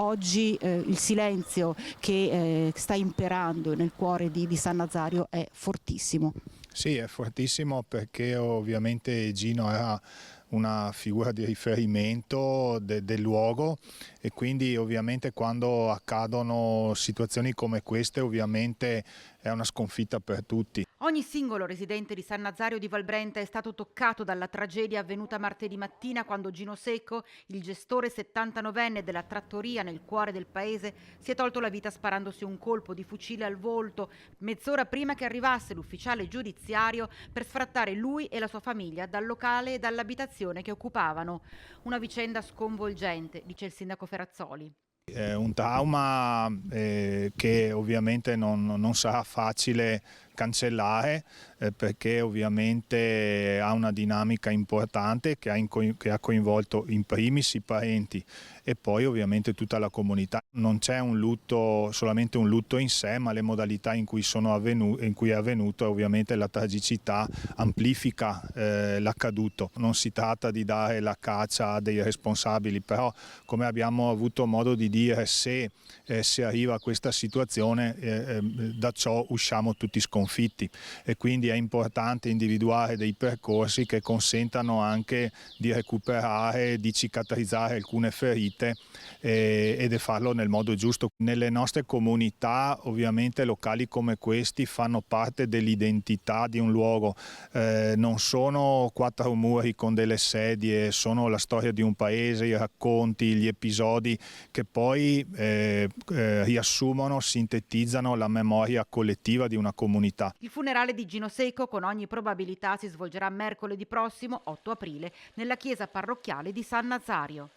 oggi il silenzio che sta imperando nel cuore di San Nazario è fortissimo. Sì, è fortissimo perché ovviamente Gino era una figura di riferimento del luogo e quindi ovviamente quando accadono situazioni come queste ovviamente è una sconfitta per tutti. Ogni singolo residente di San Nazario di Valbrenta è stato toccato dalla tragedia avvenuta martedì mattina quando Gino Secco, il gestore 79enne della trattoria nel cuore del paese, si è tolto la vita sparandosi un colpo di fucile al volto mezz'ora prima che arrivasse l'ufficiale giudiziario per sfrattare lui e la sua famiglia dal locale e dall'abitazione che occupavano. Una vicenda sconvolgente, dice il sindaco Ferrazzoli. È un trauma che ovviamente non sarà facile cancellare perché ovviamente ha una dinamica importante che ha coinvolto in primis i parenti e poi ovviamente tutta la comunità. Non c'è un lutto, solamente un lutto in sé, ma le modalità in cui è avvenuto ovviamente la tragicità amplifica l'accaduto. Non si tratta di dare la caccia a dei responsabili, però come abbiamo avuto modo di dire, se si arriva a questa situazione da ciò usciamo tutti sconfitti e quindi è importante individuare dei percorsi che consentano anche di recuperare, di cicatrizzare alcune ferite ed farlo nel modo giusto. Nelle nostre comunità ovviamente locali come questi fanno parte dell'identità di un luogo, non sono quattro muri con delle sedie, sono la storia di un paese, i racconti, gli episodi che poi riassumono, sintetizzano la memoria collettiva di una comunità. Il funerale di Gino Secco con ogni probabilità si svolgerà mercoledì prossimo, 8 aprile, nella chiesa parrocchiale di San Nazario.